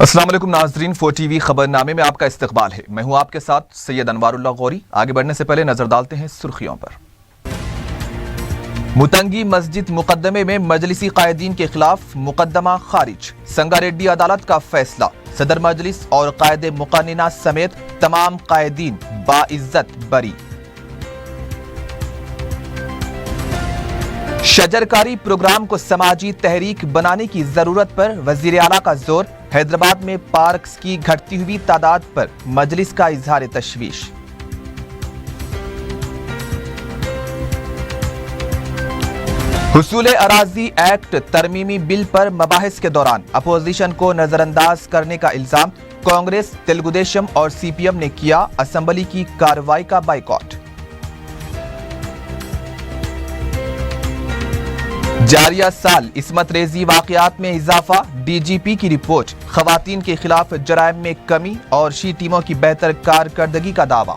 अस्सलाम वालेकुम नाजरीन, 4TV खबरनामे में आपका इस्तकबाल है। मैं हूं आपके साथ सैयद अनवारुल्लाह गौरी। आगे बढ़ने से पहले नजर डालते हैं सुर्खियों पर। मुतंगी मस्जिद मुकदमे में मजलिसी कायदीन के खिलाफ मुकदमा खारिज। संगारेड्डी अदालत का फैसला, सदर मजलिस और कायदे मुकन्निना समेत तमाम कायदीन बाइज्जत बरी। शजरकारी प्रोग्राम को समाजी तहरीक बनाने की जरूरत पर वजीर आला का जोर। हैदराबाद में पार्क्स की घटती हुई तादाद पर मजलिस का इजहार तशवीश। हुसूल अराजी एक्ट तरमीमी बिल पर मबाहिस के दौरान अपोजिशन को नजरअंदाज करने का इल्जाम। कांग्रेस, तेलुगुदेशम और सीपीएम ने किया असेंबली की कार्रवाई का बाइकॉट। जारिया साल इस्मत रेजी वाकयात में इजाफा। डीजीपी की रिपोर्ट, खवातीन के खिलाफ जराइम में कमी और शी टीमों की बेहतर कारकर्दगी का दावा।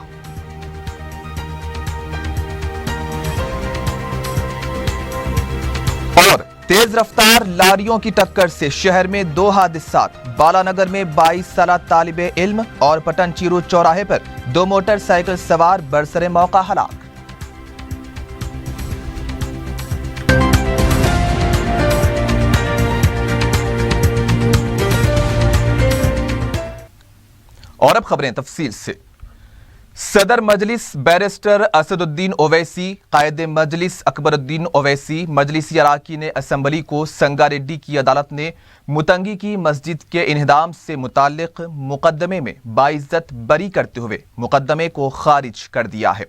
और तेज रफ्तार लारियों की टक्कर से शहर में 2 हादसात। बालानगर में 22 साला तालिबे इल्म और पटन चीरू चौराहे पर 2 मोटरसाइकिल सवार बरसरे मौका हलाक। और अब खबरें तफसील से। सदर मजलिस बैरिस्टर असदुद्दीन ओवैसी, कायदे मजलिस अकबरुद्दीन ओवैसी, मजलिसी अराकीन असेंबली को संगारेड्डी की अदालत ने मुतंगी की मस्जिद के इन्हदाम से मुताल्लिक मुकदमे में बाइज्जत बरी करते हुए मुकदमे को खारिज कर दिया है।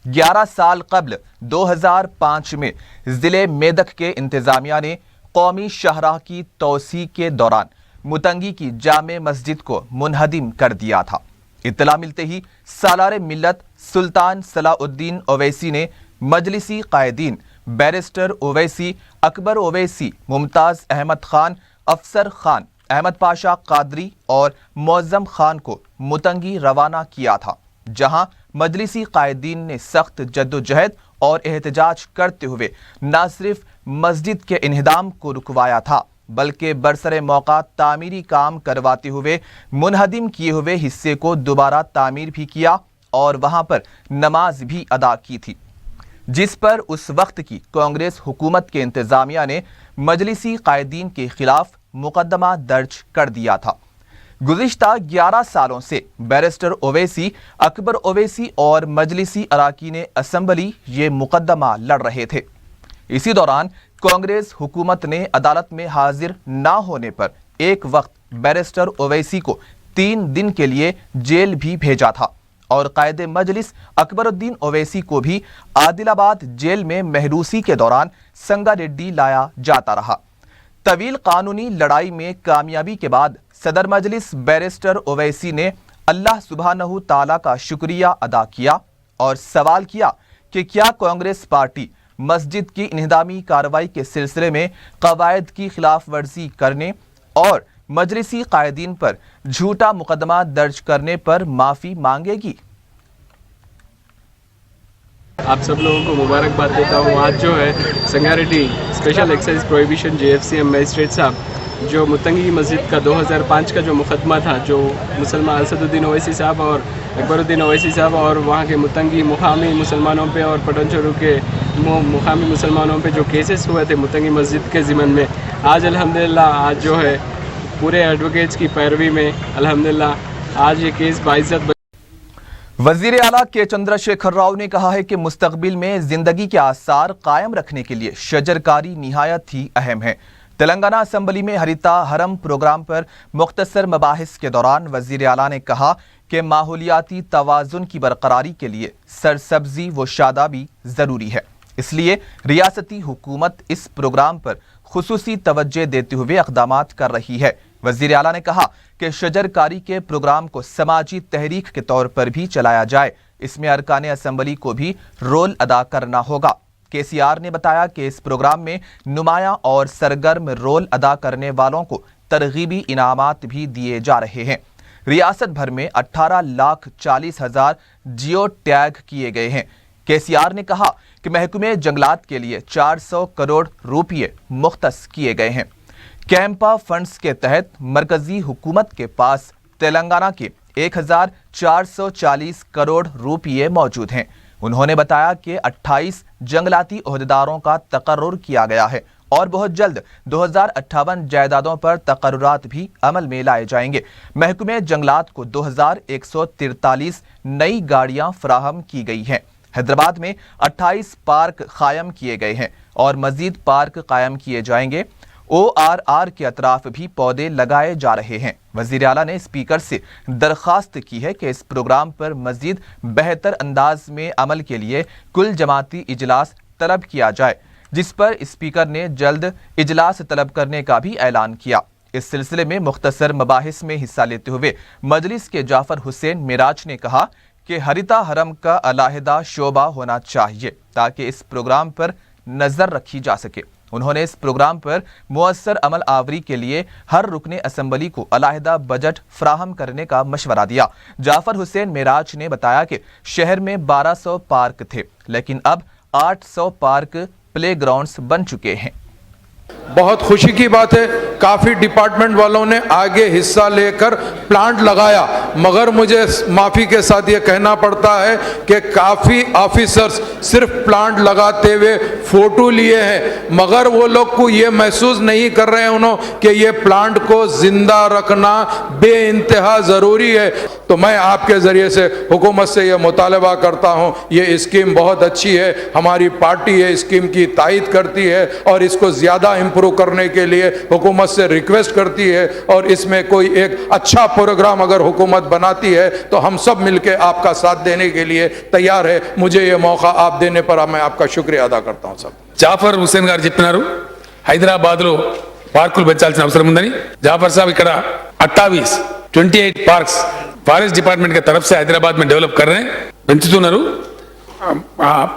11 साल कबल 2005 में जिले मेदक के इंतजामिया ने कौमी शाहराह की तोसी के दौरान मुतंगी की जामे मस्जिद को मुनहदिम कर दिया था। इत्तला मिलते ही सालारे मिल्लत सुल्तान सलाउद्दीन ओवैसी ने मजलिसी कायदीन बैरिस्टर ओवैसी, अकबर ओवैसी, मुमताज अहमद खान, अफसर खान, अहमद पाशा कादरी और मौज़म खान को मुतंगी रवाना किया था, जहां मजलिसी कायदीन ने सख्त जद्दोजहद और एहतजाज करते हुए न सिर्फ मस्जिद के इन्हदाम को रुकवाया था बल्कि बरसरे मौका तामीरी काम करवाते हुए मुनहदिम किए हुए हिस्से को दोबारा तामीर भी किया और वहां पर नमाज भी अदा की थी, जिस पर उस वक्त की कांग्रेस हुकूमत के इंतजामिया ने मजलिसी कायदीन के खिलाफ मुकदमा दर्ज कर दिया था। गुज़िश्ता 11 सालों से बैरिस्टर ओवैसी, अकबर ओवैसी और मजलिसी अराकीन असेंबली ये मुकदमा लड़ रहे थे। इसी दौरान कांग्रेस हुकूमत ने अदालत में हाजिर ना होने पर एक वक्त बैरिस्टर ओवैसी को 3 दिन के लिए जेल भी भेजा था और कायदे मजलिस अकबरुद्दीन ओवैसी को भी आदिलाबाद जेल में महरूसी के दौरान संगारेड्डी लाया जाता रहा। तवील कानूनी लड़ाई में कामयाबी के बाद सदर मजलिस बैरिस्टर ओवैसी ने अल्लाह सुब्हानहू ताला का शुक्रिया अदा किया और सवाल किया कि क्या कांग्रेस पार्टी मस्जिद की इन्हदामी कार्रवाई के सिलसिले में कवायद की खिलाफ वर्जी करने और मजलिसी कायदीन पर झूठा मुकदमा दर्ज करने पर माफी मांगेगी। आप सब लोगों को मुबारकबाद देता हूँ। आज जो है Sangareddy special excise prohibition JFCM magistrate साहब जो मुतंगी की मस्जिद का 2005 का जो मुकदमा था, जो मुसलमान असदुद्दीन ओवैसी साहब और अकबरुद्दीन ओवैसी साहब और वहाँ के मुतंगी मुकामी मुसलमानों पे और पटनचोरू के मुकामी मुसलमानों पे जो केसेस हुए थे मुतंगी मस्जिद के ज़िमन में, आज अल्हम्दुलिल्लाह आज जो है पूरे एडवोकेट्स की पैरवी में अल्हम्दुलिल्लाह आज ये केस बाइज्जत। वजीर आला के चंद्रशेखर राव ने कहा है कि मुस्तकबिल में जिंदगी के आसार कायम रखने के लिए शजरकारी निहायत ही अहम है। तेलंगाना असेंबली में हरिता हरम प्रोग्राम पर मुख्तसर मबाहिस के दौरान वजीर आला ने कहा कि माहौलियाती तवाज़ुन की बरकरारी के लिए सरसब्जी व शादाबी ज़रूरी है, इसलिए रियासती हुकूमत इस प्रोग्राम पर खुसूसी तवज्जो देते हुए इक़दामात कर रही है। वज़ीर आला ने कहा कि शजरकारी के प्रोग्राम को समाजी तहरीक के तौर पर भी चलाया जाए, इसमें अरकान असेंबली को भी रोल अदा करना होगा। KCR ने बताया कि इस प्रोग्राम में नुमायां और सरगर्म रोल अदा करने वालों को तरगीबी इनामात भी दिए जा रहे हैं। रियासत भर में 18,40,000 जियो टैग किए गए हैं। KCR ने कहा कि महकमे जंगलात के लिए 400 करोड़ रुपये मुख्तस किए गए हैं। कैंपा फंड्स के तहत मरकजी हुकूमत के पास तेलंगाना के 1440 करोड़ रुपये मौजूद हैं। उन्होंने बताया कि 28 जंगलाती ओहदेदारों का तकर्रुर किया गया है और बहुत जल्द 2058 जायदादों पर तकर्रुरात भी अमल में लाए जाएंगे। महकमे जंगलात को 2143 नई गाड़ियां फराहम की गई हैं। हैदराबाद में 28 पार्क कायम किए गए हैं और मजीद पार्क कायम किए जाएंगे। ORR के अतराफ भी पौधे लगाए जा रहे हैं। वजीर आला ने स्पीकर से दरख्वास्त की है कि इस प्रोग्राम पर मजीद बेहतर अंदाज में अमल के लिए कुल जमाती इजलास तलब किया जाए, जिस पर स्पीकर ने जल्द इजलास तलब करने का भी ऐलान किया। इस सिलसिले में मुख्तसर मबाहिस में हिस्सा लेते हुए मजलिस के जाफर हुसैन मिराज ने कहा कि हरिता हरम का अलहदा शोबा होना चाहिए ताकि इस प्रोग्राम पर नजर रखी जा सके। उन्होंने इस प्रोग्राम पर मुअस्सर अमल आवरी के लिए हर रुकने असम्बली को अलहदा बजट फ्राहम करने का मशवरा दिया। जाफर हुसैन मिराज ने बताया कि शहर में 1200 पार्क थे, लेकिन अब 800 पार्क प्ले ग्राउंड्स बन चुके हैं। बहुत खुशी की बात है, काफ़ी डिपार्टमेंट वालों ने आगे हिस्सा लेकर प्लांट लगाया, मगर मुझे माफ़ी के साथ ये कहना पड़ता है कि काफ़ी ऑफिसर्स सिर्फ प्लांट लगाते हुए फ़ोटो लिए हैं, मगर वो लोग को ये महसूस नहीं कर रहे हैं उन्होंने कि ये प्लांट को ज़िंदा रखना बेइंतहा ज़रूरी है। तो मैं आपके ज़रिए से हुकूमत से ये मुतालबा करता हूँ, ये स्कीम बहुत अच्छी है, हमारी पार्टी ये स्कीम की तायद करती है और इसको ज़्यादा इम्प्रूव करने के लिए हुकूमत से रिक्वेस्ट करती है और इसमें कोई एक अच्छा प्रोग्राम अगर हुकूमत बनाती है तो हम सब मिलके आपका साथ देने के लिए तैयार है। मुझे ये मौका आप देने पर मैं आपका शुक्रिया अदा करता हूँ। सब జాఫర్ హుస్సేన్ గారు చెప్పినారు హైదరాబాద్లో పార్కులు పెంచాల్సిన అవసరం ఉందని। జాఫర్ साहब ఇక్కడ 28 पार्क्स फॉरेस्ट डिपार्टमेंट के तरफ से हैदराबाद में डेवलप कर रहे हैं, पेंचुतुన్నారు।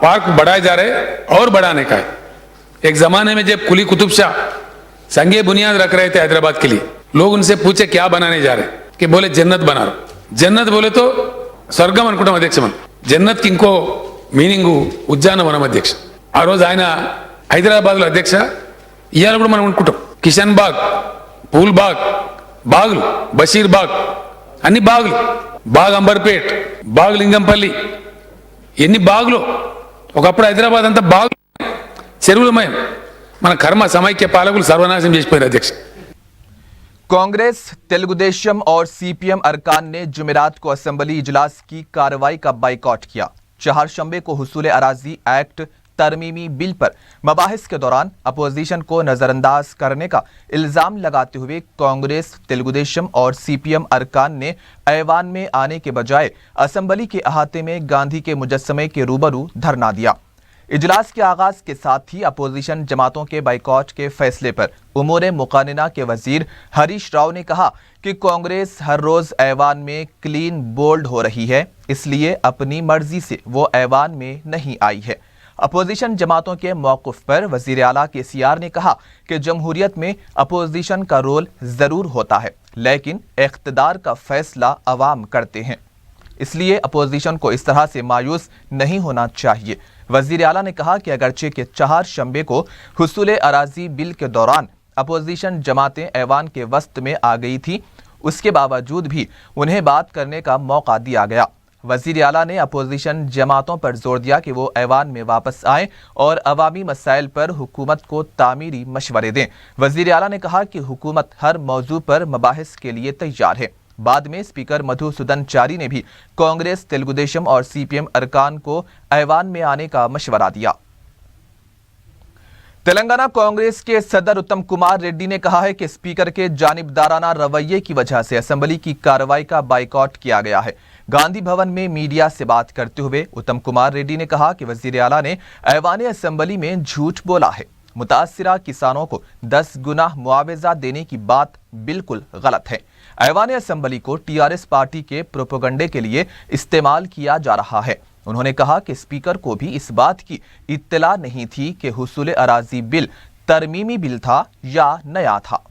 पार्क बढ़ाए जा रहे हैं और बढ़ाने का है। एक जमाने में जब कुली कुतुब शाह संगे बुनियाद रख रहे थे हैदराबाद के लिए, लोग उनसे पूछे क्या बनाने जा रहे, कि बोले जन्नत बना रहे। जन्नत बोले तो स्वर्गम अनुकुंटाम अध्यक्ष मन, जन्नत की इंको मीनिंग उद्यानवनम अध्यक्ष। ఆ రోజు ఆయన హైదరాబాద్లో అధ్యక్ష, ఇవాళ కూడా మనం అనుకుంటాం కిషన్ బాగ్, పూల్ బాగ్, బాగులు బషీర్ బాగ్, అన్ని బాగులు, బాగ్ అంబర్పేట్, బాగ్ లింగంపల్లి, ఎన్ని బాగులు। ఒకప్పుడు హైదరాబాద్ అంతా బాగులు చెరువులమయం। మన కర్మ సమైక్య పాలకులు సర్వనాశనం చేసిపోయారు అధ్యక్ష। कांग्रेस, तेलुगुदेशम और CPM अरकान ने जुमेरात को असेंबली इजलास की कार्रवाई का बाइकॉट किया। चारशंबे को हुसूल अराजी एक्ट तरमीमी बिल पर मबाहिस के दौरान अपोजिशन को नजरअंदाज करने का इल्जाम लगाते हुए कांग्रेस, तेलुगुदेशम और CPM अरकान ने ऐवान में आने के बजाय असेंबली के अहाते में गांधी के मुजस्समे के रूबरू धरना दिया। इजलास के आगाज के साथ ही अपोजिशन जमातों के बाइकॉट के फैसले पर उमूर मुकानिना के वजीर हरीश राव ने कहा कि कांग्रेस हर रोज ऐवान में क्लीन बोल्ड हो रही है, इसलिए अपनी मर्जी से वो ऐवान में नहीं आई है। अपोजिशन जमातों के मौक़िफ़ पर वज़ीर आला KCR ने कहा कि जमहूरियत में अपोजिशन का रोल ज़रूर होता है, लेकिन इक़्तिदार का फ़ैसला अवाम करते हैं, इसलिए अपोजिशन को इस तरह से मायूस नहीं होना चाहिए। वज़ीर आला ने कहा कि अगरचे के चारशंबे को हुसूल अराजी बिल के दौरान अपोजिशन जमातें ऐवान के वस्त में आ गई थी, उसके बावजूद भी उन्हें बात करने का मौका दिया गया। वज़ीर आला ने अपोजिशन जमातों पर जोर दिया कि वो ऐवान में वापस आएँ और अवामी मसाइल पर हुकूमत को तामीरी मशवरे दें। वज़ीर आला ने कहा कि हुकूमत हर मौजू पर मबाहिस के लिए तैयार है। बाद में स्पीकर मधुसूदन चारी ने भी कांग्रेस, तेलुगुदेशम और CPM अरकान को ऐवान में आने का मशवरा दिया। तेलंगाना कांग्रेस के सदर उत्तम कुमार रेड्डी ने कहा है कि स्पीकर के जानिबदाराना रवैये की वजह से असेंबली की कार्रवाई का बाइकॉट किया गया है। गांधी भवन में मीडिया से बात करते हुए उत्तम कुमार रेड्डी ने कहा कि वज़ीर आला ने ऐवान असेंबली में झूठ बोला है। मुतासिरा किसानों को 10 गुना मुआवजा देने की बात बिल्कुल गलत है। ऐवान असेंबली को TRS पार्टी के प्रोपेगेंडे के लिए इस्तेमाल किया जा रहा है। उन्होंने कहा कि स्पीकर को भी इस बात की इत्तला नहीं थी कि हुसूल अराजी बिल तरमीमी बिल था या नया था।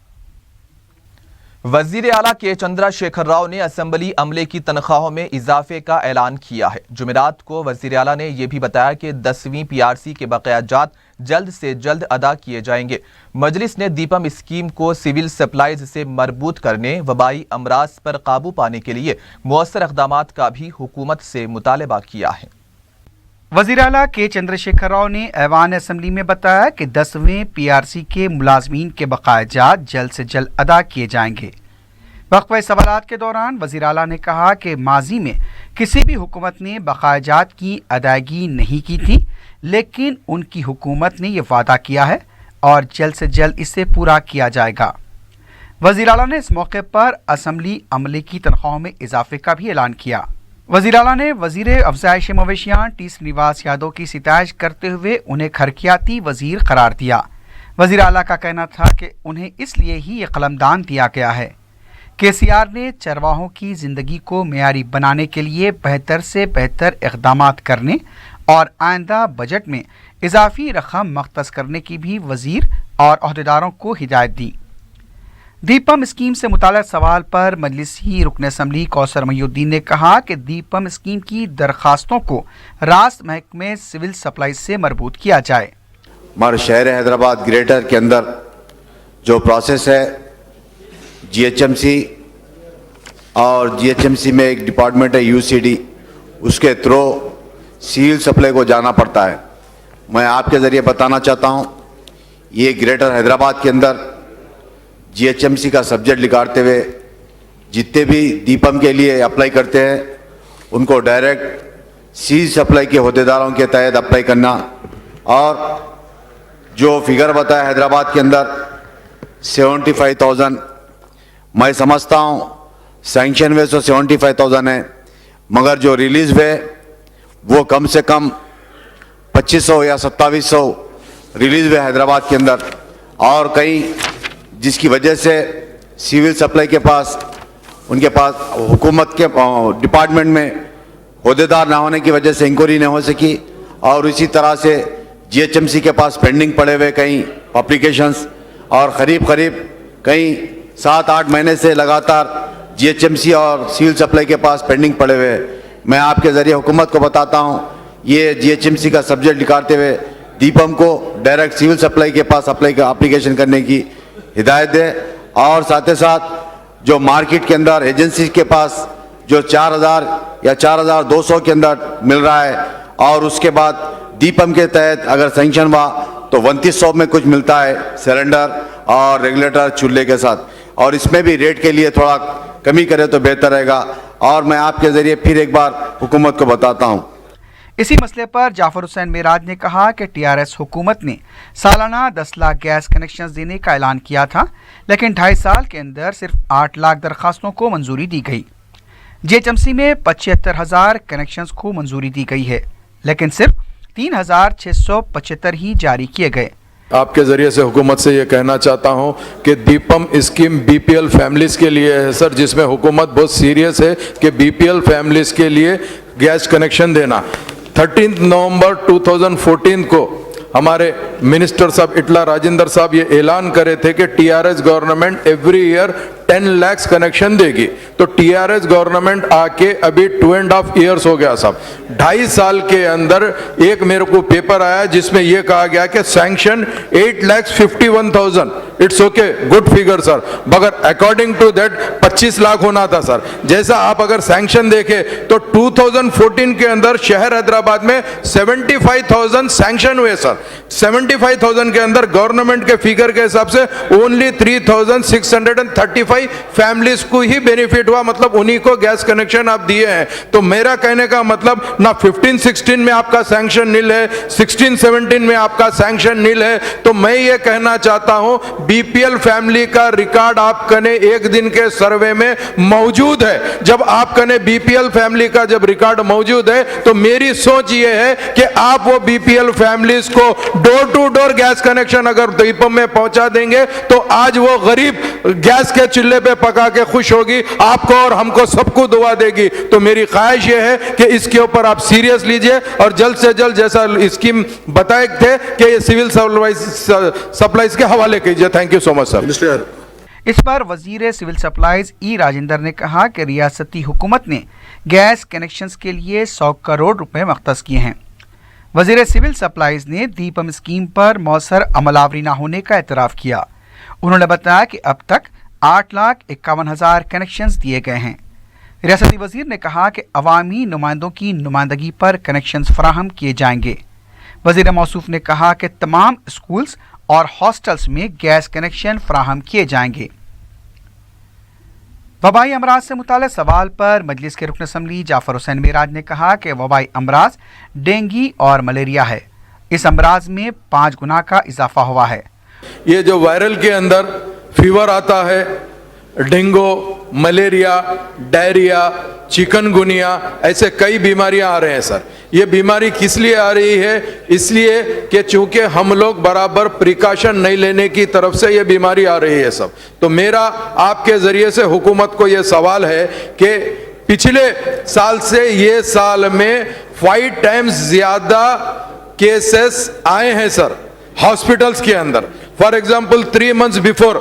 वजीर आला के चंद्रशेखर राव ने असेंबली अमले की तनख्वाहों में इजाफे का ऐलान किया है। जुमेरात को वजीर आला ने यह भी बताया कि 10वीं PRC के बकायाजात जल्द से जल्द अदा किए जाएंगे। मजलिस ने दीपम स्कीम को सिविल सप्लाईज से मरबूत करने, वबाई अमराज पर काबू पाने के लिए मौसर इक़दामात का भी हुकूमत से मुतालबा किया है। वज़ीर आला के चंद्रशेखर राव ने ऐवान असम्बली में बताया कि 10वें PRC के मुलाजमीन के बकायाजात जल्द से जल्द अदा किए जाएंगे। वक्फ़े सवालात के दौरान वज़ीर आला ने कहा कि माजी में किसी भी हुकूमत ने बकायाजात की अदायगी नहीं की थी, लेकिन उनकी हुकूमत ने यह वादा किया है और जल्द से जल्द इसे पूरा किया जाएगा। वज़ीर आला ने इस मौके पर असम्बली अमले की तनख्वाहों में इजाफे का भी ऐलान किया। वज़ीर आला ने वज़ीर अफ़ज़ाइश मवेशियाँ टी श्रीनिवास यादव की सिताइश करते हुए उन्हें खरकियाती वज़ीर करार दिया। वज़ीर आला का कहना था कि उन्हें इसलिए ही ये कलमदान दिया गया है। KCR ने चरवाहों की ज़िंदगी को मेयारी बनाने के लिए बेहतर से बेहतर इक़दामात करने और आइंदा बजट में इजाफी रकम मख्तस करने की भी वज़ीर और अहदेदारों को हिदायत दी। दीपम स्कीम से मुताल्लिक़ सवाल पर मजलिसी रुकन असम्बली कौसर मईउद्दीन ने कहा कि दीपम स्कीम की दरखास्तों को रास्त महकमे सिविल सप्लाई से मरबूत किया जाए। हमारे शहर हैदराबाद ग्रेटर के अंदर जो प्रोसेस है, GHMC और GHMC में एक डिपार्टमेंट है UCD, उसके थ्रू सिविल सप्लाई को जाना पड़ता है। मैं आपके ज़रिए बताना चाहता हूँ, ये ग्रेटर हैदराबाद के अंदर GHMC का सब्जेक्ट निकालते हुए जितने भी दीपम के लिए अप्लाई करते हैं उनको डायरेक्ट सिविल सप्लाई के अहदेदारों के तहत अप्लाई करना, और जो फिगर बताया हैदराबाद के अंदर 75,000, मैं समझता हूँ सैंक्शन वे 75,000 है, मगर जो रिलीज़ वे वो कम से कम 2500 या 2700 रिलीज़ वे हैदराबाद के अंदर, और कई जिसकी वजह से सिविल सप्लाई के पास उनके पास हुकूमत के डिपार्टमेंट में अहदेदार ना होने की वजह से इंक्वायरी नहीं हो सकी, और इसी तरह से GHMC के पास पेंडिंग पड़े हुए कई एप्लीकेशंस, और करीब कई 7-8 महीने से लगातार GHMC और सिविल सप्लाई के पास पेंडिंग पड़े हुए। मैं आपके ज़रिए हुकूमत को बताता हूँ, ये GHMC का सब्जेक्ट निकालते हुए दीपम को डायरेक्ट सिविल सप्लाई के पास एप्लीकेशन करने की हिदायत दे, और साथ ही साथ जो मार्केट के अंदर एजेंसी के पास जो 4,000 या 4,200 के अंदर मिल रहा है, और उसके बाद दीपम के तहत अगर सैंक्शन हुआ तो 2900 में कुछ मिलता है सिलेंडर और रेगुलेटर चूल्हे के साथ, और इसमें भी रेट के लिए थोड़ा कमी करे तो बेहतर रहेगा। और मैं आपके ज़रिए फिर एक बार हुकूमत को बताता हूँ। इसी मसले पर जाफर हुसैन मेराज ने कहा कि TRS हुकूमत ने सालाना 10 लाख गैस कनेक्शन देने का ऐलान किया था, लेकिन 2.5 साल के अंदर सिर्फ 8 लाख दरखास्तों को मंजूरी दी गई। GHMC में 75,000 कनेक्शंस को मंजूरी दी गई है, लेकिन सिर्फ 3,675 ही जारी किए गए। आपके ज़रिए से हुकूमत से ये कहना चाहता हूँ कि दीपम स्कीम BPL फैमिलीज़ के लिए है सर, जिसमें हुकूमत बहुत सीरियस है कि BPL फैमिलीज़ के लिए गैस कनेक्शन देना। 13 नवंबर 2014 को हमारे मिनिस्टर साहब इटला राजेंद्र साहब ये ऐलान करे थे कि TRS government every year 10 lakh connection देगी, तो TRS गवर्नमेंट आके अभी 2.5 ईयर्स हो गया साहब। 2.5 साल के अंदर एक मेरे को पेपर आया जिसमें यह कहा गया कि sanction 8,51,000, it's okay, good figure sir, मगर अकॉर्डिंग टू दैट 25 लाख होना था सर। जैसा आप अगर सैंक्शन देखें तो 2014 के अंदर शहर हैदराबाद में 75,000 सैंक्शन हुए सर। 75,000 के अंदर गवर्नमेंट के फिगर के हिसाब से ओनली 3,635 फैमिलीज को ही बेनिफिट हुआ, मतलब उन्हीं को गैस कनेक्शन आप दिए हैं। तो मेरा कहने का मतलब ना 15-16 में आपका सैंक्शन नील है, 16-17 में आपका सैंक्शन नील है। तो मैं ये कहना चाहता हूं BPL फैमिली का रिकॉर्ड आपका ने एक दिन के सर्वे में मौजूद है। जब आपका ने BPL फैमिली का जब रिकॉर्ड मौजूद है तो मेरी सोच ये है कि आप वो BPL फैमिलीज को door to door gas connection अगर दीपम में पहुंचा देंगे तो आज वो गरीब गैस के चूल्हे पे पका के खुश होगी, आपको और हमको सबको दुआ देगी। तो मेरी ख्वाहिश ये है कि इसके ऊपर आप सीरियस लीजिए और जल्द से जल्द जैसा स्कीम बताए थे कि ये सिविल सप्लाईज के हवाले कीजिए। Thank you so much sir. इस पर वजीर सिविल सप्लाईज ई राजेंद्र ने कहा कि रियासती हुकूमत ने गैस कनेक्शंस के लिए 100 करोड़ रुपए मख्तस किए हैं। वज़ीर सिविल सप्लाईज ने दीपम स्कीम पर मौसर अमलावरी न होने का एतराफ़ किया। उन्होंने बताया कि अब तक 8,51,000 कनेक्शंस दिए गए हैं। रियासती वज़ीर ने कहा कि अवामी नुमाइंदों की नुमाइंदगी पर कनेक्शंस फराहम किए जाएंगे। वज़ीर मौसूफ ने कहा कि तमाम स्कूल्स और हॉस्टल्स में गैस कनेक्शन फराहम किए जाएंगे। वबाई अमराज से मुताल्लिक़ सवाल पर मजलिस के रुकन असम्बली जाफर हुसैन मेराज ने कहा कि वबाई अमराज डेंगी और मलेरिया है। इस अमराज में 5 गुना का इजाफा हुआ है। ये जो वायरल के अंदर फीवर आता है, डेंगू, मलेरिया, डायरिया, चिकनगुनिया, ऐसे कई बीमारियां आ रहे हैं सर। ये बीमारी किस लिए आ रही है? इसलिए कि चूंकि हम लोग बराबर प्रिकॉशन नहीं लेने की तरफ से ये बीमारी आ रही है सब। तो मेरा आपके जरिए से हुकूमत को ये सवाल है कि पिछले साल से ये साल में 5 टाइम्स ज्यादा केसेस आए हैं सर हॉस्पिटल्स के अंदर। For example 3 months before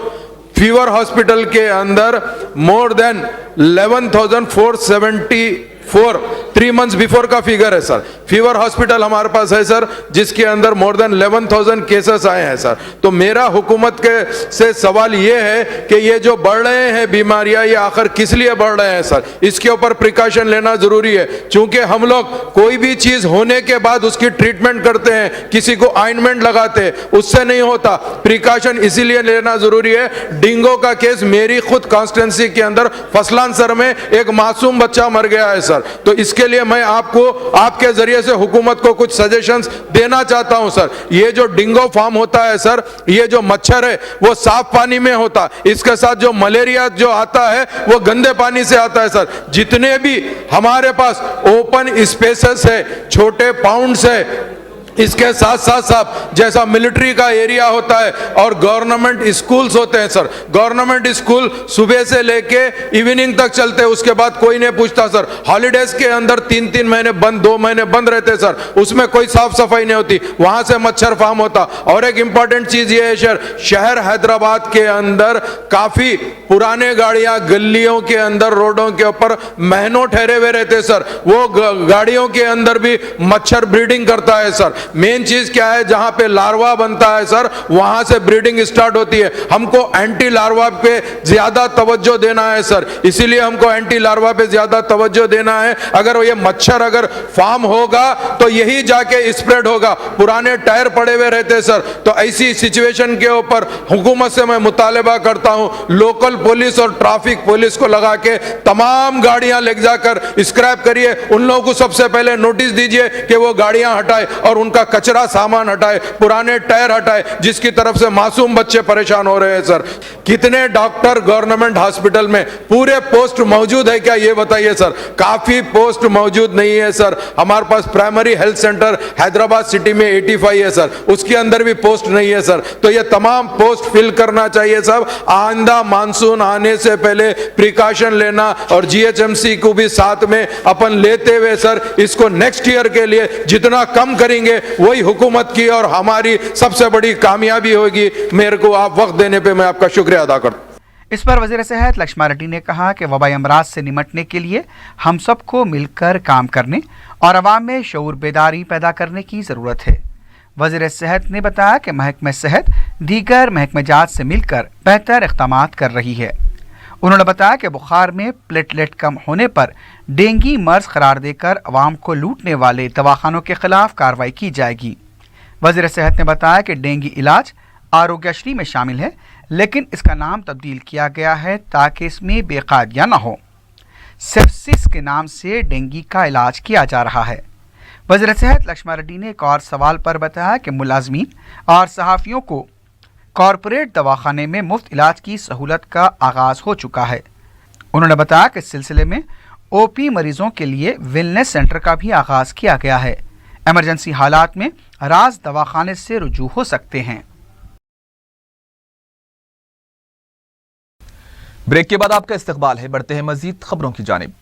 fever hospital के अंदर मोर देन 11,474 3 months बिफोर का फिगर है सर। फीवर हॉस्पिटल हमारे पास है सर जिसके अंदर मोर देन 11,000 केसेस आए हैं सर। तो मेरा हुकूमत के से सवाल ये है कि ये जो बढ़ रहे हैं बीमारियां ये आखिर किस लिए बढ़ रहे हैं सर? इसके ऊपर प्रिकॉशन लेना जरूरी है। चूंकि हम लोग कोई भी चीज होने के बाद उसकी ट्रीटमेंट करते हैं, किसी को ऑइंटमेंट लगाते हैं, उससे नहीं होता। प्रिकॉशन इसीलिए लेना जरूरी है। डेंगू का केस मेरी खुद कॉन्स्टिट्यूंसी के अंदर फसलान सर में एक मासूम बच्चा मर गया है सर। तो इसके लिए मैं आपको आपके जरिए से हुकूमत को कुछ सजेशंस देना चाहता हूं सर। ये जो डेंगू फॉर्म होता है सर, ये जो मच्छर है वो साफ पानी में होता, इसके साथ जो मलेरिया जो आता है वो गंदे पानी से आता है सर। जितने भी हमारे पास ओपन स्पेसेस है, छोटे पाउंड्स है, इसके साथ साथ साथ जैसा मिलिट्री का एरिया होता है और गवर्नमेंट स्कूल्स होते हैं सर। गवर्नमेंट स्कूल सुबह से लेके इवनिंग तक चलते हैं, उसके बाद कोई नहीं पूछता सर। हॉलीडेज के अंदर 3-3 महीने बंद, 2 महीने बंद रहते सर, उसमें कोई साफ सफाई नहीं होती, वहां से मच्छर फार्म होता। और एक इंपॉर्टेंट चीज ये है सर, शहर हैदराबाद के अंदर काफी पुराने गाड़ियां गलियों के अंदर रोडों के ऊपर महीनों ठहरे हुए रहते सर। वो गाड़ियों के अंदर भी मच्छर ब्रीडिंग करता है सर। मेन चीज क्या है, जहां पे लार्वा बनता है सर वहां से ब्रीडिंग स्टार्ट होती है। हमको एंटी लार्वा पे ज्यादा तवज्जो देना है सर, इसीलिए हमको एंटी लार्वा पे ज्यादा तवज्जो देना है। अगर ये मच्छर अगर फार्म होगा तो यही जाके स्प्रेड होगा। पुराने टायर पड़े हुए रहते सर। तो ऐसी सिचुएशन के ऊपर हुकूमत से मैं मुतालबा करता हूं, लोकल पुलिस और ट्रैफिक पुलिस को लगा के तमाम गाड़ियां ले जाकर स्क्रैप करिए। उन लोगों को सबसे पहले नोटिस दीजिए कि वो गाड़ियां हटाए और उनका कचरा सामान हटाए, पुराने टायर हटाए, जिसकी तरफ से मासूम बच्चे परेशान हो रहे हैं सर। कितने डॉक्टर गवर्नमेंट हॉस्पिटल में पूरे पोस्ट मौजूद है क्या ये बताइए सर? काफी पोस्ट मौजूद नहीं है सर। हमारे पास primary health centre Hyderabad city में 85 है सर, उसके अंदर भी पोस्ट नहीं है सर। तो ये तमाम पोस्ट फिल करना चाहिए सब। आइंदा मानसून आने से पहले प्रिकॉशन लेना और जीएचएमसी को भी साथ में अपन लेते हुए सर इसको नेक्स्ट ईयर के लिए जितना कम करेंगे वही हुकूमत की और हमारी सबसे बड़ी कामयाबी होगी। मेरे को आप वक्त देने पे मैं आपका शुक्रिया अदा करता हूं। इस पर वज़ीर सेहत लक्ष्मण रेड्डी ने कहा कि वबाई अमराज से निमटने के लिए हम सबको मिलकर काम करने और अवाम में शऊर बेदारी पैदा करने की ज़रूरत है। वज़ीर सेहत ने बताया कि महकमा सेहत दीगर महकमेजात से मिलकर बेहतर इक़दाम कर रही है। उन्होंने बताया कि बुखार में प्लेटलेट कम होने पर डेंगी मर्ज करार देकर अवाम को लूटने वाले दवाखानों के खिलाफ कार्रवाई की जाएगी। वज़ीर सेहत ने बताया कि डेंगी इलाज आरोग्यश्री में शामिल है, लेकिन इसका नाम तब्दील किया गया है ताकि इसमें बेकायदियाँ न हो। सेप्सिस के नाम से डेंगी का इलाज किया जा रहा है। वज़ीर सेहत लक्ष्मण रेड्डी ने एक और सवाल पर बताया कि मुलाजमीन और सहाफ़ियों को कॉरपोरेट दवाखाने में मुफ्त इलाज की सहूलत का आगाज़ हो चुका है। उन्होंने बताया कि इस सिलसिले में ओपी मरीजों के लिए वेलनेस सेंटर का भी आगाज़ किया गया है। एमरजेंसी हालात में राज दवाखाने से रुजू हो सकते हैं। ब्रेक के बाद आपका इस्तकबाल है। बढ़ते हैं मजीद खबरों की जानिब।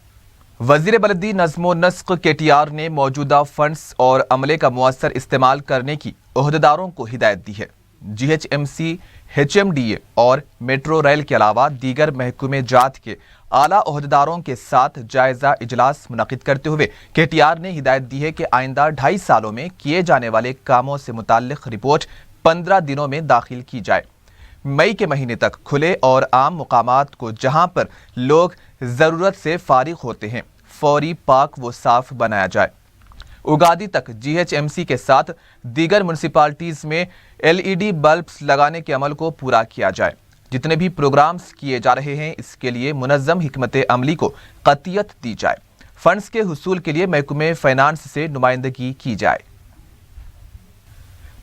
वजीर बलदी नज़्म नस्क KTR ने मौजूदा फंड्स और अमले का मुअस्सर इस्तेमाल करने की ओहदेदारों को हिदायत दी है। GHMC, HMDA और मेट्रो रेल के अलावा दीगर महकमे जात के आला ओहदेदारों के साथ जायजा इजलास मुनक्किद करते हुए KTR ने हिदायत दी है कि आइंदा 2.5 सालों में किए जाने वाले कामों से मुताल्लिक रिपोर्ट 15 दिनों में दाखिल की जाए। मई के महीने तक खुले और आम मुकामात को जहां पर लोग ज़रूरत से फारिग होते हैं फौरी पाक व साफ बनाया जाए। उगादी तक GHMC के साथ दीगर म्यूनसिपालिटीज़ में LED बल्ब्स लगाने के अमल को पूरा किया जाए। जितने भी प्रोग्राम्स किए जा रहे हैं इसके लिए मुनज़्ज़म हिकमत अमली को क़तियत दी जाए। फंड्स के हुसूल के लिए महकमे फाइनेंस से नुमाइंदगी की जाए।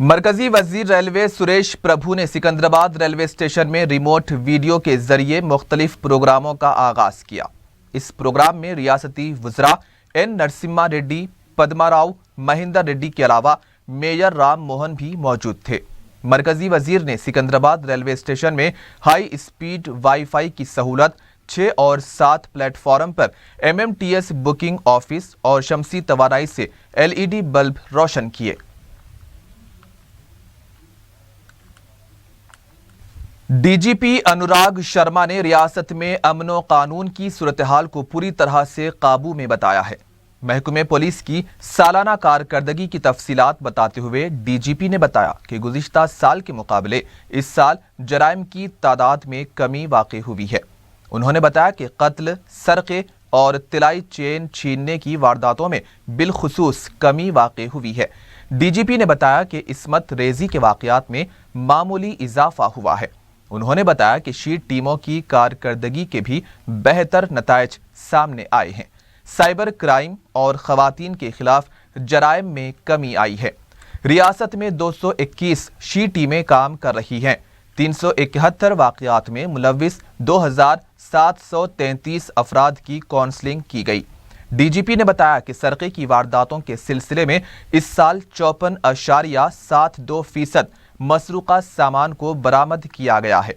मरकजी वजीर रेलवे सुरेश प्रभु ने सिकंदराबाद रेलवे स्टेशन में रिमोट वीडियो के जरिए मुख्तलिफ प्रोग्रामों का आगाज किया। इस प्रोग्राम में रियासती वज़रा N नरसिम्हा रेड्डी, पद्मा राव, महेंद्र रेड्डी के अलावा मेयर राम मोहन भी मौजूद थे। मरकजी वजीर ने सिकंदराबाद रेलवे स्टेशन में हाई स्पीड वाईफाई की सहूलत 6 और 7 प्लेटफॉर्म पर MMTS बुकिंग ऑफिस और शमसी तवानाई से LED बल्ब रोशन किए। DGP अनुराग शर्मा ने रियासत में अमन व कानून की सूरत हाल को पूरी तरह से काबू में बताया है। महकमे पुलिस की सालाना कारकर्दगी की तफसीलात बताते हुए DGP ने बताया कि गुज़िश्ता साल के मुकाबले इस साल जराइम की तादाद में कमी वाक़ई हुई है। उन्होंने बताया कि कत्ल, सरक़े और तिलाई चेन छीनने की वारदातों में बिलखुसूस कमी वाक़ई हुई है। DGP ने बताया कि इस्मत रेजी के वाक़यात में मामूली इजाफा हुआ है। उन्होंने बताया कि शीट टीमों की कारकर्दगी के भी बेहतर नताइज सामने आए हैं। साइबर क्राइम और ख़वातीन के खिलाफ जराइम में कमी आई है। रियासत में 221 शी टीमें काम कर रही हैं। 371 वाक़यात में मुलव्विस 2733 अफराद की काउंसलिंग की गई। DGP ने बताया कि सरक़े की वारदातों के सिलसिले में इस साल 54.72% मसरूक़ा सामान को बरामद किया गया है।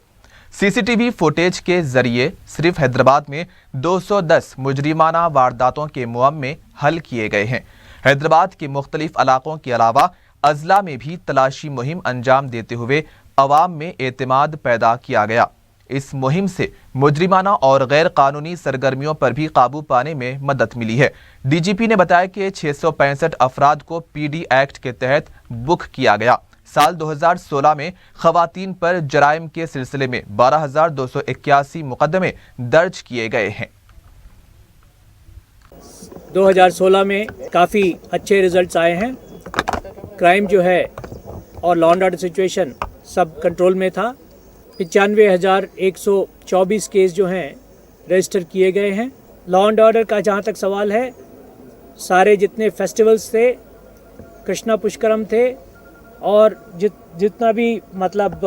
CCTV फुटेज के जरिए सिर्फ हैदराबाद में 210 मुजरिमाना वारदातों के मुअम्मे हल किए गए हैं। हैदराबाद के मुख्तलिफ इलाकों के अलावा अजला में भी तलाशी मुहिम अंजाम देते हुए अवाम में एतमाद पैदा किया गया। इस मुहिम से मुजरिमाना और गैर कानूनी सरगर्मियों पर भी काबू पाने में मदद मिली है। DGP ने बताया कि 665 अफराद को PD एक्ट के तहत बुक किया गया। साल 2016 में ख़वातीन पर जराइम के सिलसिले में 12,281 मुकदमे दर्ज किए गए हैं। 2016 में काफ़ी अच्छे रिजल्ट्स आए हैं। क्राइम जो है और लॉ एंड ऑर्डर सिचुएशन सब कंट्रोल में था। 95,124 केस जो हैं रजिस्टर किए गए हैं। लॉ एंड ऑर्डर का जहाँ तक सवाल है, सारे जितने फेस्टिवल्स थे, कृष्णा पुष्करम थे और जितना भी मतलब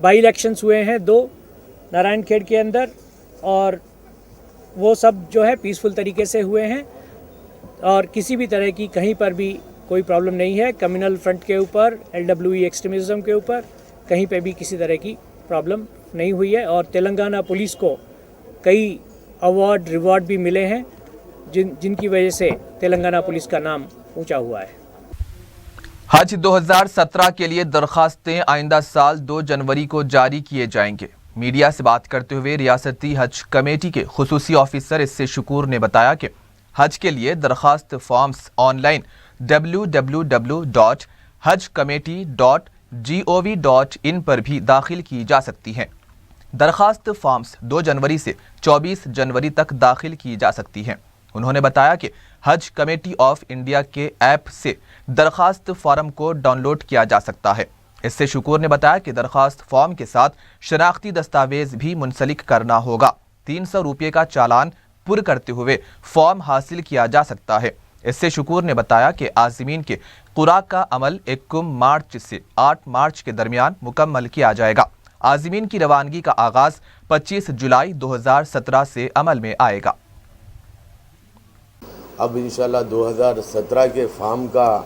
बाई इलेक्शंस हुए हैं 2 नारायण खेड़ के अंदर, और वो सब जो है पीसफुल तरीके से हुए हैं और किसी भी तरह की कहीं पर भी कोई प्रॉब्लम नहीं है। कम्युनल फ्रंट के ऊपर, LWE एक्सट्रीमिज़म के ऊपर कहीं पे भी किसी तरह की प्रॉब्लम नहीं हुई है। और तेलंगाना पुलिस को कई अवार्ड रिवॉर्ड भी मिले हैं जिनकी वजह से तेलंगाना पुलिस का नाम ऊंचा हुआ है। हज 2017 के लिए दरखास्तें आइंदा साल 2 जनवरी को जारी किए जाएंगे। मीडिया से बात करते हुए रियासती हज कमेटी के खुसूसी ऑफिसर इससे शुकूर ने बताया कि हज के लिए दरखास्त फॉर्म्स ऑनलाइन www.hajcommittee.gov.in पर भी दाखिल की जा सकती हैं। दरखास्त फॉर्म्स 2 जनवरी से 24 जनवरी तक दाखिल की जा सकती हैं। उन्होंने बताया कि हज कमेटी ऑफ इंडिया के ऐप से दरखास्त फॉर्म को डाउनलोड किया जा सकता है। इससे शुकूर ने बताया कि दरखास्त फॉर्म के साथ शनाख्ती दस्तावेज भी मुंसलिक करना होगा। 300 रुपये का चालान पुर करते हुए फॉर्म हासिल किया जा सकता है। इससे शुकूर ने बताया कि आज़मीन के खुराक का अमल 1 मार्च से 8 मार्च के दरमियान मुकम्मल किया जाएगा। आज़मीन की रवानगी का आगाज़ 25 जुलाई 2017 से अमल में आएगा। अब इंशाल्लाह 2017 के फार्म का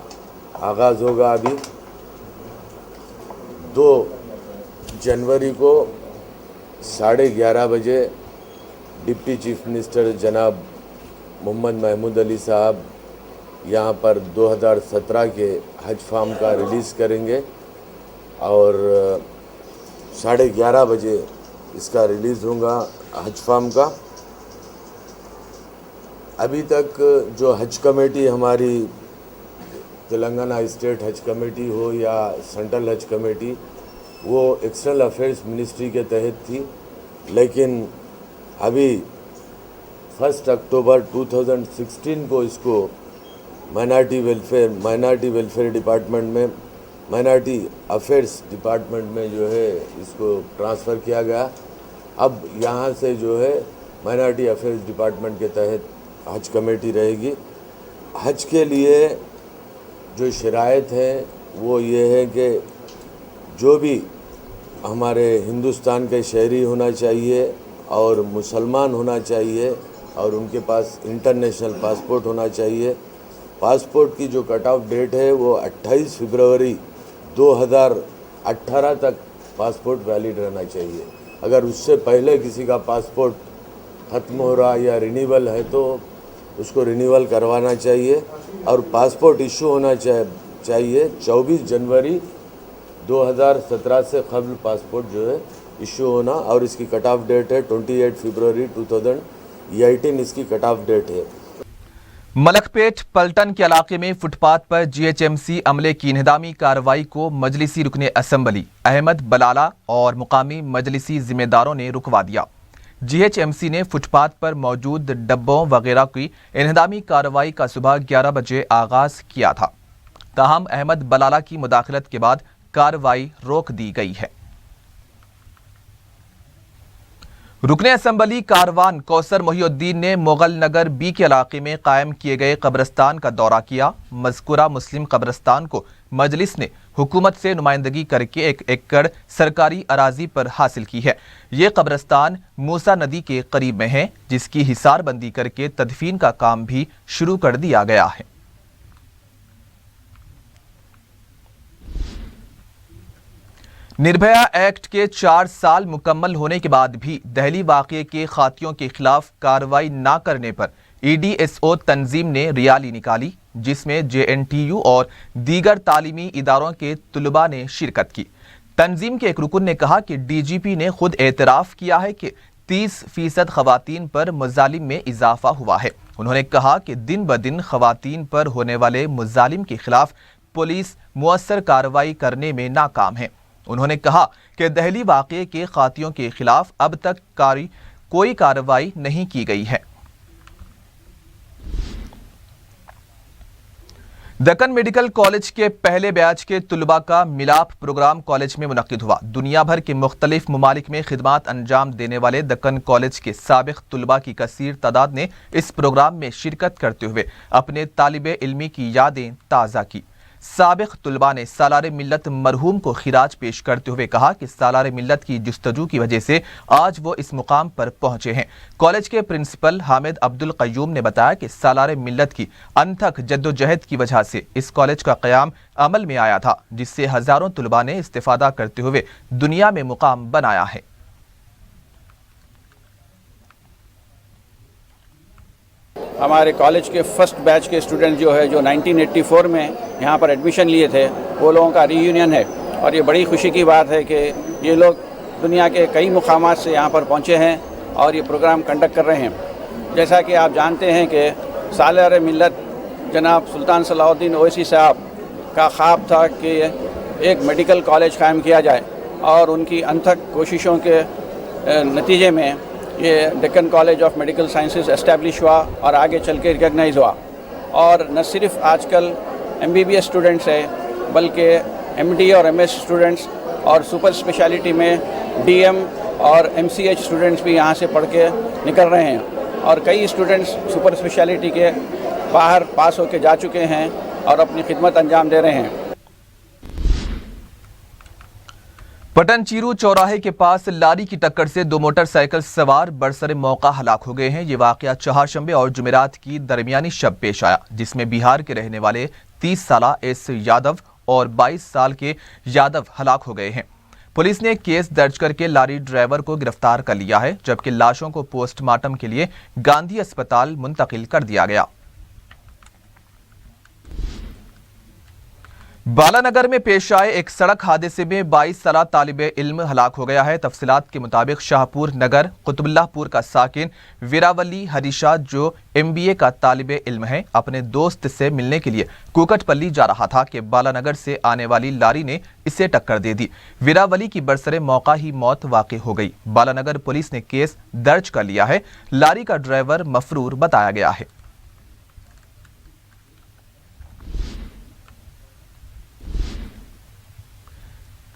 आगाज़ होगा। अभी 2 जनवरी को 11:30 बजे डिप्टी चीफ मिनिस्टर जनाब मोहम्मद महमूद अली साहब यहाँ पर 2017 के हज फार्म का रिलीज़ करेंगे और 11:30 बजे इसका रिलीज़ होगा हज फार्म का। अभी तक जो हज कमेटी हमारी तेलंगाना स्टेट हज कमेटी हो या सेंट्रल हज कमेटी, वो एक्सटर्नल अफेयर्स मिनिस्ट्री के तहत थी, लेकिन अभी 1 अक्टूबर 2016 को इसको माइनॉरिटी वेलफेयर डिपार्टमेंट में, माइनॉरिटी अफेयर्स डिपार्टमेंट में जो है इसको ट्रांसफ़र किया गया। अब यहाँ से जो है माइनॉरिटी अफेयर्स डिपार्टमेंट के तहत हज कमेटी रहेगी। हज के लिए जो शराइत है वो ये है कि जो भी हमारे हिंदुस्तान के शहरी होना चाहिए और मुसलमान होना चाहिए और उनके पास इंटरनेशनल पासपोर्ट होना चाहिए। पासपोर्ट की जो कट ऑफ डेट है वो 28 फरवरी 2018 तक पासपोर्ट वैलिड रहना चाहिए। अगर उससे पहले किसी का पासपोर्ट ख़त्म हो रहा या रिन्यूअल है तो उसको रिन्यूअल करवाना चाहिए। और पासपोर्ट इशू होना चाहिए 24 जनवरी 2017 से कबल पासपोर्ट जो है इशू होना, और इसकी कट ऑफ डेट है 28 फरवरी 2018 इसकी कट ऑफ डेट है। मलकपेट पलटन के इलाके में फुटपाथ पर जीएचएमसी अमले की इंहदामी कार्रवाई को मजलिसी रुकने असम्बली अहमद बलाला और मुकामी मजलिसी जिम्मेदारों ने रुकवा दिया। जीएचएमसी ने फुटपाथ पर मौजूद डब्बों वगैरह की इंहदामी कार्रवाई का सुबह 11 बजे आगाज किया था, ताहम अहमद बलाला की मुदाखलत के बाद कार्रवाई रोक दी गई है। रुकने असम्बली कारवान कौसर मोहिउद्दीन ने मुगल नगर बी के इलाके में कायम किए गए कब्रिस्तान का दौरा किया। मज़कूरा मुस्लिम कब्रिस्तान को मजलिस ने हुकूमत से नुमाइंदगी करके 1 एकड़ सरकारी अराजी पर हासिल की है। ये कब्रिस्तान मूसा नदी के करीब में है, जिसकी हिसारबंदी करके तदफीन का काम भी शुरू कर दिया गया है। निर्भया एक्ट के 4 साल मुकम्मल होने के बाद भी दहली वाक़े के खातियों के खिलाफ कार्रवाई ना करने पर EDSO तंजीम ने रैली निकाली, जिसमें JNTU और दीगर तालीमी इदारों के तुलबा ने शिरकत की। तंजीम के एक रुकन ने कहा कि DGP ने खुद एतराफ़ किया है कि 30% खवातीन पर मुजालिम में इजाफा हुआ है। उन्होंने कहा कि दिन ब दिन खवातीन पर होने वाले मुजालिम के खिलाफ पुलिस मुअस्सर कार्रवाई करने में नाकाम है। उन्होंने कहा कि दहली वाक़े के खातियों के खिलाफ अब तक कोई कार्रवाई नहीं की गई है। दक्कन मेडिकल कॉलेज के पहले बैच के तुलबा का मिलाप प्रोग्राम कॉलेज में मुनक्किद हुआ। दुनिया भर के मुख्तलिफ ममालिक में खिदमात अंजाम देने वाले दक्कन कॉलेज के साबिक तुलबा की कसीर तादाद ने इस प्रोग्राम में शिरकत करते हुए अपने तालिबे इल्मी की यादें ताज़ा की। साबिक तुलबा ने सालारे मिल्लत मरहूम को खिराज पेश करते हुए कहा कि सालारे मिल्लत की जुस्तजू की वजह से आज वो इस मुकाम पर पहुंचे हैं। कॉलेज के प्रिंसिपल हामिद अब्दुल कय्यूम ने बताया कि सालारे मिल्लत की अनथक जद्दोजहद की वजह से इस कॉलेज का क़याम अमल में आया था, जिससे हज़ारों तुलबा ने इस्तिफादा करते हुए दुनिया में मुकाम बनाया है। हमारे कॉलेज के फर्स्ट बैच के स्टूडेंट जो है, जो 1984 में यहाँ पर एडमिशन लिए थे, वो लोगों का रीयूनियन है और ये बड़ी खुशी की बात है कि ये लोग दुनिया के कई मुकामात से यहाँ पर पहुँचे हैं और ये प्रोग्राम कंडक्ट कर रहे हैं। जैसा कि आप जानते हैं कि सालारे मिल्लत जनाब सुल्तान सलाहुद्दीन ओवैसी साहब का ख्वाब था कि एक मेडिकल कॉलेज कायम किया जाए और उनकी अनथक कोशिशों के नतीजे में ये Deccan college of medical sciences establish हुआ और आगे चल के रिकग्नाइज़ हुआ। और न सिर्फ आजकल MBBS स्टूडेंट्स है, बल्कि MD और MS स्टूडेंट्स और सुपर स्पेशलिटी में DM और MCH स्टूडेंट्स भी यहाँ से पढ़ के निकल रहे हैं और कई स्टूडेंट्स सुपर स्पेशलिटी के बाहर पास होके जा चुके हैं और अपनी खिदमत अंजाम दे रहे हैं। पटनचीरू चौराहे के पास लारी की टक्कर से 2 मोटरसाइकिल सवार बरसरे मौका हलाक हो गए हैं। ये वाकया चहारशंबे और जुमेरात की दरमियानी शब पेश आया, जिसमें बिहार के रहने वाले 30 साला एस यादव और 22 साल के यादव हलाक हो गए हैं। पुलिस ने केस दर्ज करके लारी ड्राइवर को गिरफ्तार कर लिया है, जबकि लाशों को पोस्टमार्टम के लिए गांधी अस्पताल मुंतकिल कर दिया गया। बालानगर में पेश आए एक सड़क हादसे में 22 साला तालिब इल्म हलाक हो गया है। तफसीलात के मुताबिक शाहपुर नगर कुतुबुल्लाहपुर का साकिन वीरावली हरीशा जो MBA का तालिब इल्म है, अपने दोस्त से मिलने के लिए कुकटपल्ली जा रहा था कि बालानगर से आने वाली लारी ने इसे टक्कर दे दी। वीरावली की बरसरे मौका ही मौत वाक़ हो गई। बालानगर पुलिस ने केस दर्ज कर लिया है। लारी का ड्राइवर मफरूर बताया गया है।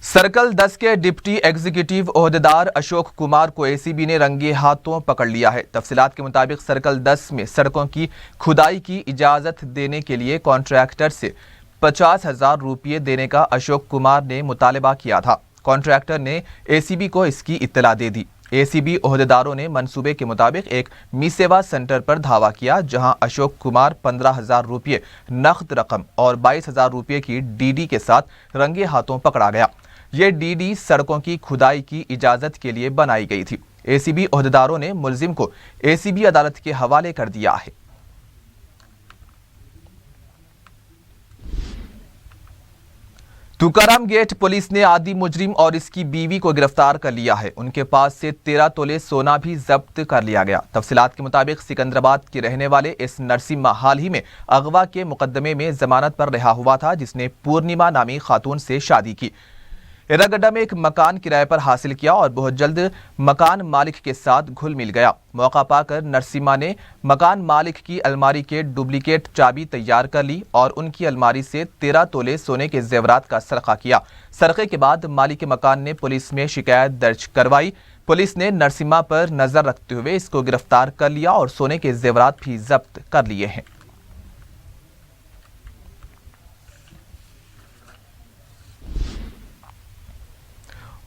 सर्कल 10 के डिप्टी एग्जीक्यूटिव ओहदेदार अशोक कुमार को ACB ने रंगे हाथों पकड़ लिया है। तफसीलात के मुताबिक सर्कल 10 में सड़कों की खुदाई की इजाज़त देने के लिए कॉन्ट्रैक्टर से 50,000 रुपये देने का अशोक कुमार ने मुतालबा किया था। कॉन्ट्रैक्टर ने ACB को इसकी इत्तला दे दी। ACB ओहदेदारों ने मंसूबे के मुताबिक एक मी-सेवा सेंटर पर धावा किया, जहां अशोक कुमार 15,000 रुपये नकद रकम और 22,000 रुपये की DD के साथ रंगे हाथों पकड़ा गया। ये DD सड़कों की खुदाई की इजाजत के लिए बनाई गई थी। ACB ओहदेदारों ने मुलजिम को ACB अदालत के हवाले कर दिया है। तुकाराम गेट पुलिस ने आदि मुजरिम और इसकी बीवी को गिरफ्तार कर लिया है। उनके पास से 13 तोले सोना भी जब्त कर लिया गया। तफसीलात के मुताबिक सिकंदराबाद के रहने वाले इस नरसिम्हा हाल ही में अगवा के मुकदमे में जमानत पर रिहा हुआ था, जिसने पूर्णिमा नामी खातून से शादी की। एरागड्डा में एक मकान किराए पर हासिल किया और बहुत जल्द मकान मालिक के साथ घुल मिल गया। मौका पाकर नरसिम्हा ने मकान मालिक की अलमारी के डुप्लीकेट चाबी तैयार कर ली और उनकी अलमारी से 13 तोले सोने के जेवरात का सरका किया। सरके के बाद मालिक मकान ने पुलिस में शिकायत दर्ज करवाई। पुलिस ने नरसिम्हा पर नजर रखते हुए इसको गिरफ्तार कर लिया और सोने के जेवरात भी जब्त कर लिए हैं।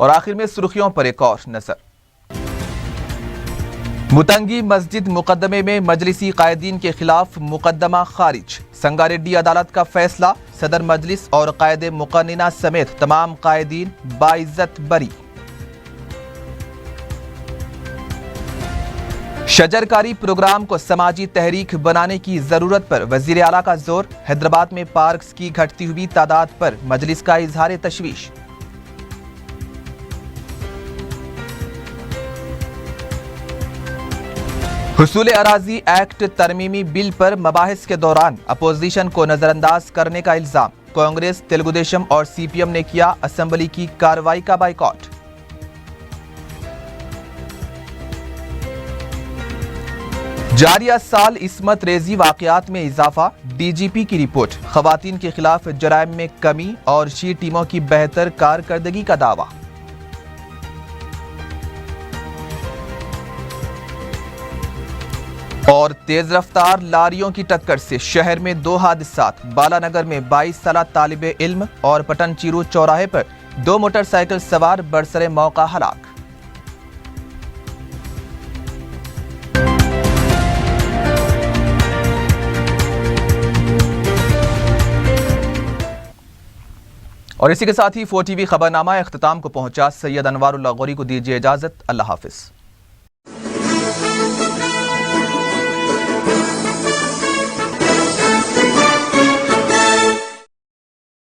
और आखिर में सुर्खियों पर एक और नजर। मुतंगी मस्जिद मुकदमे में मजलिसी कायदीन के खिलाफ मुकदमा खारिज। संगारेड्डी अदालत का फैसला, सदर मजलिस और कायद मुकन्निना समेत तमाम कायदीन बाइज्जत बरी। शजरकारी प्रोग्राम को समाजी तहरीक बनाने की जरूरत पर वजीर आला का जोर। हैदराबाद में पार्क्स की घटती हुई तादाद पर मजलिस का इजहार तशवीश। हुसूल अराजी एक्ट तरमीमी बिल पर मबाहिस के दौरान अपोजिशन को नजरअंदाज करने का इल्जाम। कांग्रेस, तेलुगुदेशम और CPM ने किया असेंबली की कार्रवाई का बाइकॉट। जारिया साल इस्मत रेजी वाकयात में इजाफा। DGP की रिपोर्ट, खवातीन के खिलाफ जराइम में कमी और शी टीमों की बेहतर कारकर्दगी का दावा। और तेज रफ्तार लारियों की टक्कर से शहर में 2 हादसात। बालानगर में 22 साला तालिब इल्म और पटन चीरू चौराहे पर 2 मोटरसाइकिल सवार बरसरे मौका हलाक। और इसी के साथ ही 4TV खबरनामा इख्तिताम को पहुंचा। सैयद अनवारुल्लाह गौरी को दीजिए इजाजत। अल्लाह हाफिज।